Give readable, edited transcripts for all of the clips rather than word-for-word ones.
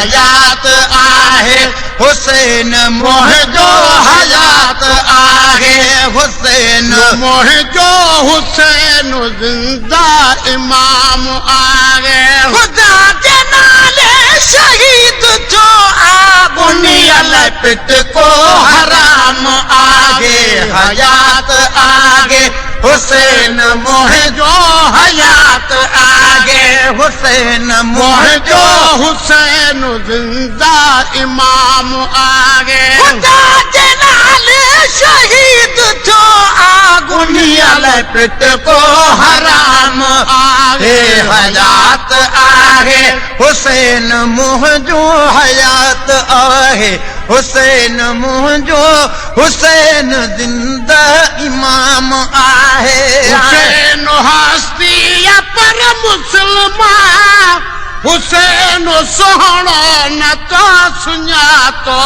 हयात आहे हुसैन मुंहिंजो हयात आहे हुसैन मुंहिंजो हुसैन ज़िंदा इमाम आहे ख़ुदा जे नाले शहीद थियो बुनियल पिट को हराम आगे हयात आगे हुसैन मुंहिंजो हयात आगे हुसैन मुंहिंजो हुसैन ज़िंदा इमाम आहे ख़ुदा जे नाले शहीद थियो बुनियल पिट को हराम आगे हयात आहे हुसैन मुंहिंजो हयात आहे हुसैन मुंहिंजो हुसैन ज़िंदा इमाम आहे हुसैन हस्ती पर मुसलमान हुसैन सोहणो न तो सुञातो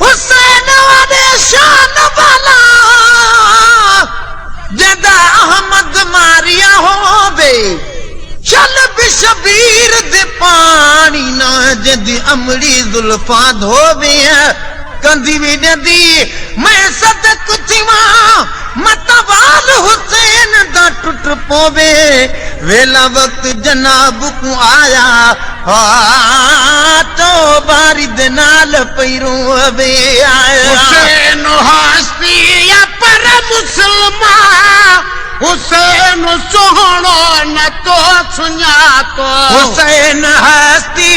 हुसैन वाले शान वाला जदा अहमद मारिया होवे चल बिशबीर दे पानी ना जदी अमड़ी जुल्फा धोवे कंदी भी नदी मैं सदक थिवा मतवाल हुसैन दा टुट पोवे वेला वक्त जनाब को आया तो बारी दे नाल पैरों अबे आया हुसैन हस्ती पर मुसलमान हुसैन सोहणो न तो सुञातो हुसैन हस्ती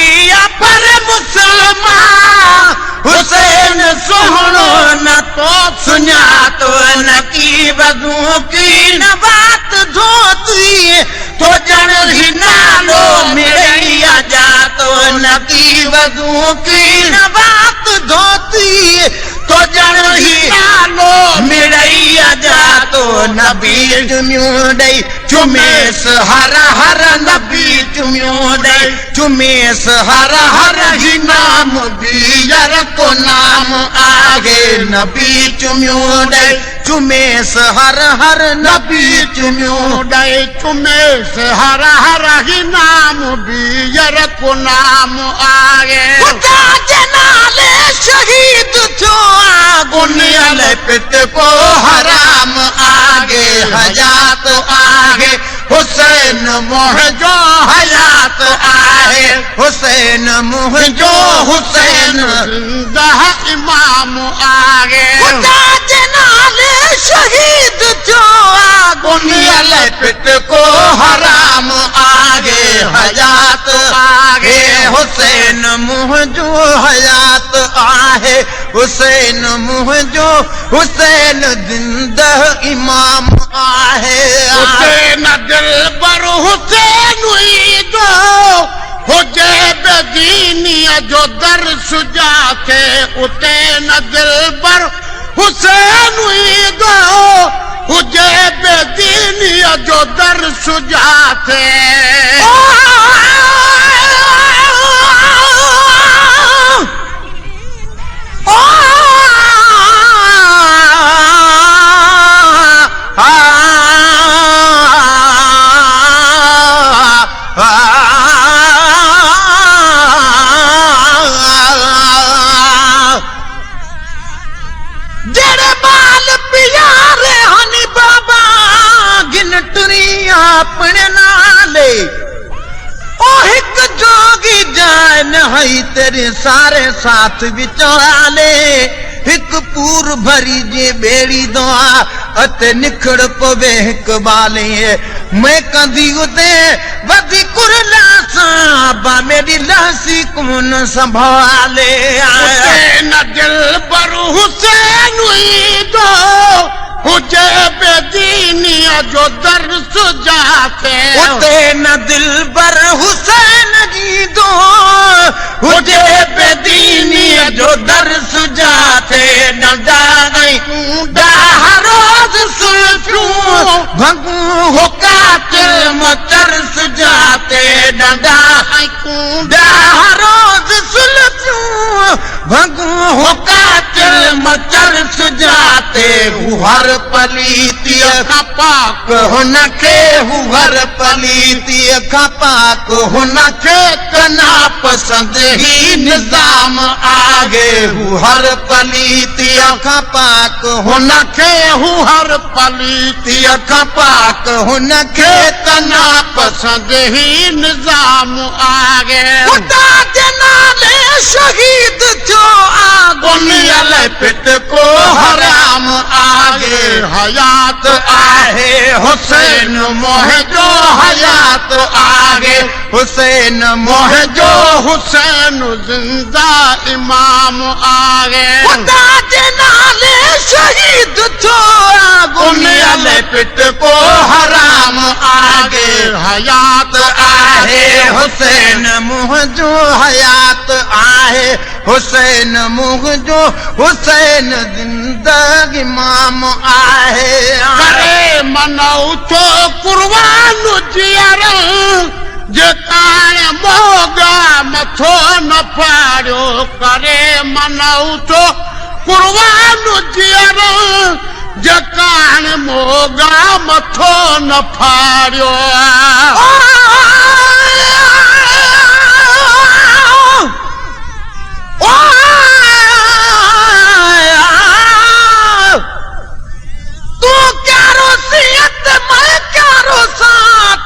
पर मुसलमान हुसैन सोहणो न तो सुञातो न की वधू की न बात धोती तो जण ही नालो मिड़ैया जातो न की वधू की न बात धोती तो जण ही नालो मिड़ैया जातो नबी चुमियों दई चुमेस हर हर नबी चुमियों दई चुमेस हर हर ही नाम बीयर को नाम आगे नबी चुमियों दई चुमेस हर हर नबी चुमियों दई चुमेस हर हर ही नाम बीयर को नाम आगे खुदा के नाले शहीद थियो बुनियल पिट को हराम आगे हयात आगे हुसैन मुंहिंजो हयात आहे हुसैन मुंहिंजो हुसैन ज़िंदा इमाम आहे खुदा जे नाले शहीद थियो बुनियल पिट को हराम आगे हयात आगे हुसैन मुंहिंजो हयात आहे हुसैन मुंहिंजो हुसैन ज़िंदा इमाम आहे हुसैन दिलबर हुसैन ईदो हुजे बेदीनीअ जो दर्स जाके उते न दिलबर हुसैन ईदो हुजे बेदीनीअ जो दर्स जाके जेड़े बाल प्यारे हनी बाबा गिन टुरिया अपने नाले ओ हिक जोगी जान हई तेरे सारे साथ विचाले हिक पूर भरी जे बेड़ी दुआ अते निखड़ पवे हिक बाले मैं कंदी उते वधी कुरला साबा मेरी लासी कौन संभाले हुसैन दिलबर हुसैन ईदो हुजे बेदीनीअ जो दर्स जाके उते न दिलबर हुसैन जी दो हुजे बेदीनीअ जो दर्स जाके न दाई रोज सुल्फियूं भगू हो कातिल मचर सुजाते डंडा कूंडा रोज सुलझूं भगू हो कातिल मचर सुजाते हर पलीती खां पाक हुनखे हर पलीती खां पाक हुनखे कना पसंद ही निजाम आगे हर पलीती खां पाक हुनखे हर पलीती खां पाक हुनखे कना पसंद ही निजाम आगे खुदा जे नाले शहीद थियो दुनियल पिट को हराम आगे हयात आहे हुसैन मोह जो हयात आगे हुसैन मोह जो हुसैन जिंदा इमाम आगे खुदा जे नाले शहीद थियो दुनियल पिट को हराम आगे हयात आहे हुसैन मोह जो हयात आहे हुसैन मोह जो हुसैन जिंदगी इमाम आहे करे मनऊ तो कुर्बान जियर जेकाण मोगा मथो न फाड़ियो करे मनऊ तो कुर्बान जियर जेकाण मोगा मथो न फाड़ियो तू क्या रोसियत मैं क्या रोसा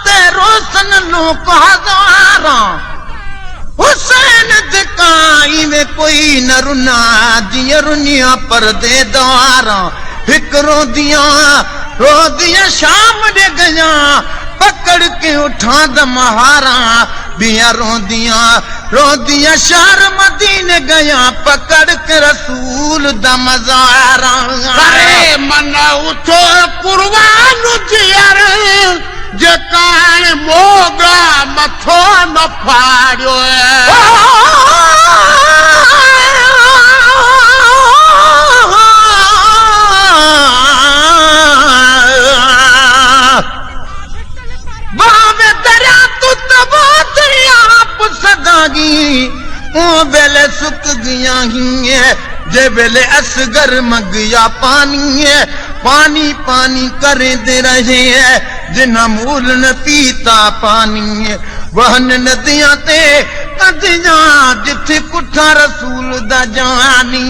ते रोशन लोग हजारा हुसैन दिखाई में कोई न रुना जिया रुनिया पर्दे द्वारा एक रोदिया शाम दे गया पकड़ के उठा दमहारा बिया रोदिया शहर मदीने गया पकड़ के रसूल दमजारा करे मन उठो कुर्बान जियर जेकाण मोगा मथो न फाड़ियो ओ बेले सुख गया ही जे बेले असगर मगिया पानी है पानी पानी करे दे रहे हैं जिन्हा मूल न पीता पानी है वहन नदियां ते कदिया जिथे कुठा रसूल दा जानी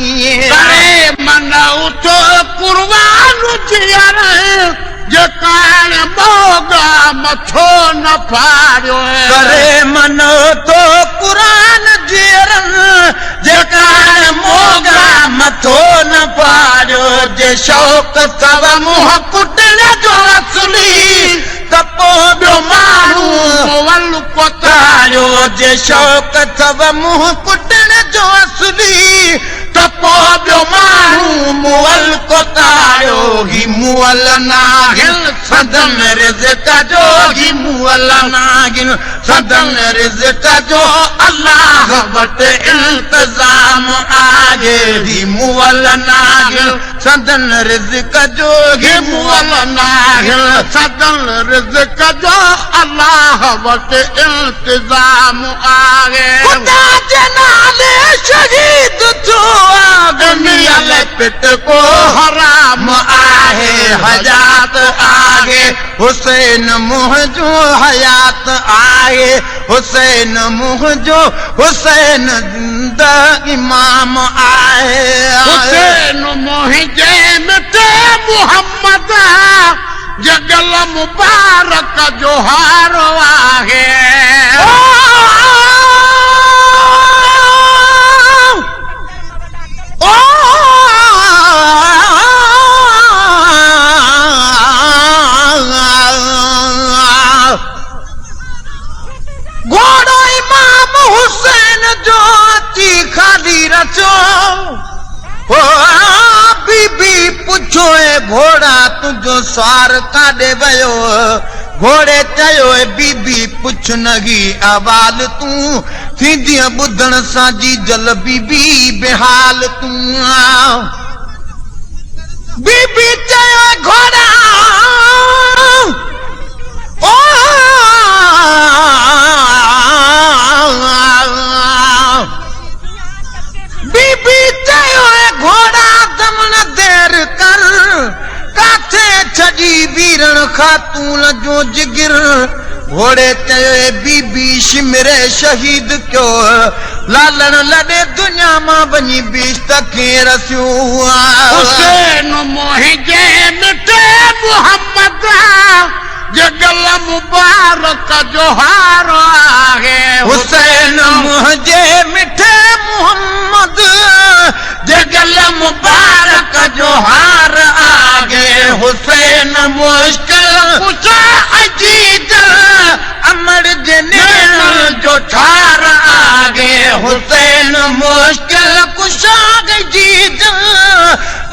करे मन उठो कुर्बान जियर जेकाण मोगा मथो न फाड़ियो करे मन तो कुरान जियरन जेकाण मोगा मथो न फाड़ियो जे शौक सब मुंह कुटण जो असली तपो ॿियो माण्हू मुअल कोतारियो जे शौक सब मुंह कुटण जो असली तपो ॿियो माण्हू मुअल कोतारियो ही मुअल नागिन सदन रिज़्क़ जो ही मुअल नागिन सदन रिज़्क़ जो अल्लाह वटि इंतज़ाम आगे ही मुअल नागिन सदन रिज़्क़ जो ही मुअल नागिन सदन रिज़्क़ जो अल्लाह वटि इंतज़ाम आगे खुदा जे नाले शहीद थियो दुनियल पिट को हराम आहे हयात आगे हुसैन मोह जो हयात आए हुसैन मोह जो हुसैन जिंदा इमाम आए हुसैन मोह जे मिटे मुहम्मद जगल मुबारक जो हारो आहे घोड़ो इमाम हुसैन जो अची खाली रचो बीबी पुछो घोड़ा तुझो सार काॾे वियो घोड़े चयो बीबी पुछ नगी अवाल तूं थींदी ॿुधण सां जी जल बीबी बेहाल तूं बीबी चयो घोड़ा लड़ी वीरण खातून जो जिगिर घोड़े चयो बीबी शिमरे शहीद क्यो लालण लड़े दुनिया मां वञी बीच तके रसियूं हुसैन मुंहिंजे मिठे मुहम्मद जगल मुबारक जो हार आहे हुसैन मुंहिंजे मिठे मुहम्मद जगल मुबारक जो हार आगे हुसैन मुश्किल कुशा अजीत अमर जनेन जो ठार आगे हुसैन मुश्किल कुशा जीत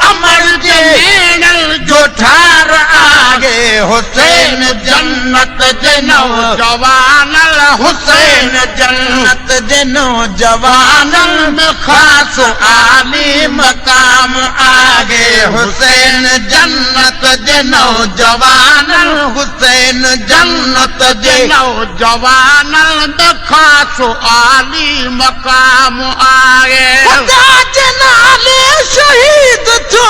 अमर जनेन जो ठार आगे हुसैन जन्नत जनो जवान हुसैन जन्नत जनो जवान में खास आली मकाम आगे हुसैन जन्नत जनो जवान हुसैन जन्नत जनो जवान में खास आली मकाम आए जनाले शहीद थो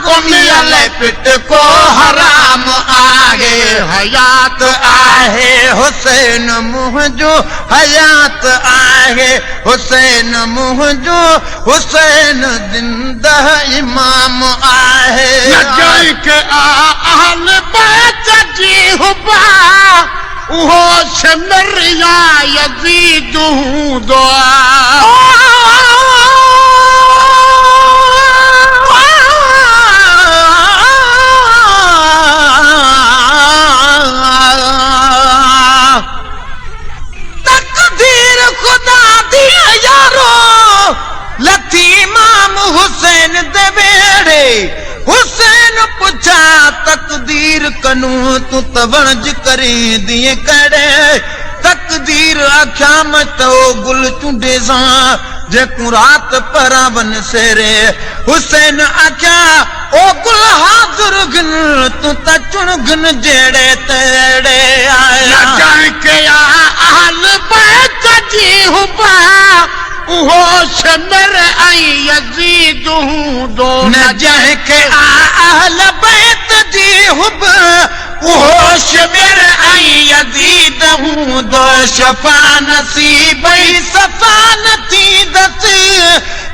गुनियल पिट को हराम आगे हयात आहे हुसैन मुंहिंजो हयात आहे हुसैन मुंहिंजो हुसैन जिंदा इमाम आहे नजर के अहल बैत जी हुबा उहो शमरिया यजीद दुआ हुसैन दे वेड़े हुसैन पुछा तकदीर कनू तू त वणज करे दिए कड़े तकदीर आख्या मतो गुल चुंडे सां जेकू रात परावन सेरे हुसैन आख्या ओ गुल हाज़ुर घन तू त चुण घन जेड़े तेड़े आया के अहल बैत जी हुबा उहो शमर ऐं यजीद दो न जंहिंखे अहल बैत जी हुब उहो शमर ऐं यजीद हूंदो शफ़ा नसीब सफ़ा न थींदसि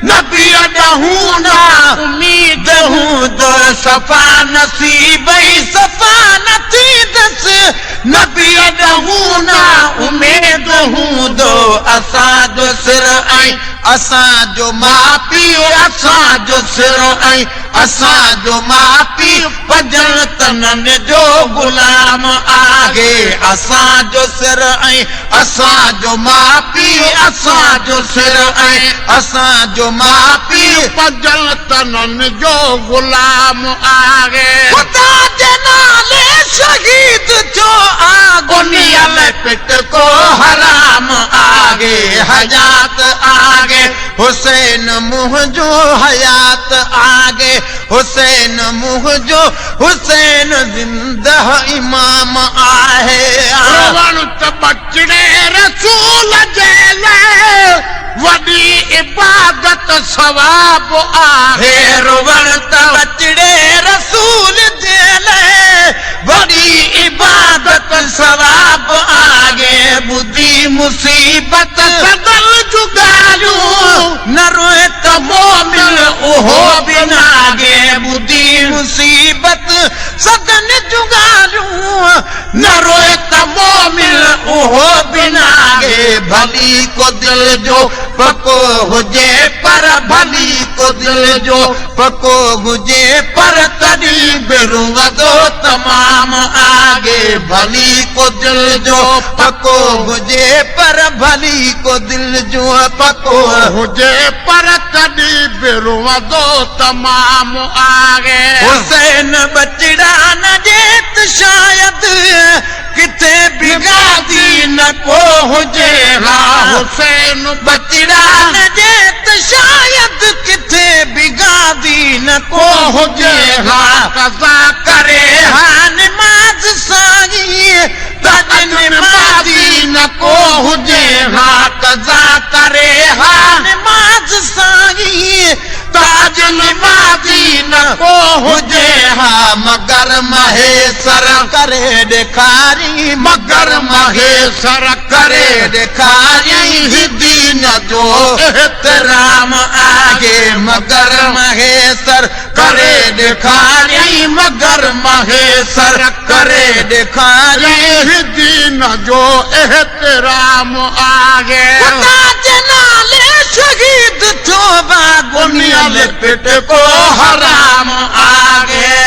नबी ॾहूं न उमीद हूंदो सफ़ा नसीब सफ़ा न थींदसि नबी ॾहूं न उमेद हूंदो असांजो सिर ऐं असांजो माउ पीउ असांजो सिर ऐं असांजो माउ पीउ भॼन तननि जो गुलाम आहे असांजो सिर ऐं असांजो माउ पीउ असांजो सिर ऐं असांजो माउ पीउ भॼन तननि जो गुलाम आहे ख़ुदा जे नाले शहीद जो आगुनियल पिट को हराम आगे हयात आगे हुसैन मुंहिंजो हयात आगे हुसैन मुंहिंजो हुसैन जिंदा इमाम आहे रोवण त बचड़े रसूल जे लाइ वॾी इबादत सवाब आहे रोवण त बचड़े रसूल जे लाइ वॾी इबादत सवाब आगे ॿुधी मुसीबत सदल जुगारियूं न रोए त मोमिन उहो बि नागे ॿुधी मुसीबत सदन जुगारियूं न रोए त मोमिन उहो बि नागे भली को दिल जो पको हुजे पर भली को दिल जो पको हुजे पर तॾहिं बि रुवंदो तमाम आगे भली को दिल जो पको हुजे पर भली को दिल जो पको हुजे पर तॾहिं बि रुवंदो तमाम आगे हुसैन बचड़ा न जेत शायद किथे बिगादी न को हुजे हा हुसैन बचड़ा न जेत शायद किथे बिगादी न को हुजे हा कज़ा करे हा नमाज साईं तज नमाज़ी न को हुजे हा कज़ा करे हा नमाज साईं ताज नमाज दीन को हुजे हा मगर महेश्वर करे ॾेखारी मगर महेश्वर करे ॾेखारी दीन जो एहतराम आगे मगर महेश्वर करे ॾेखारी मगर महेश्वर करे ॾेखारी दीन जो एहतराम आगे शहीद थियो बागुनियल पिट को हराम आगे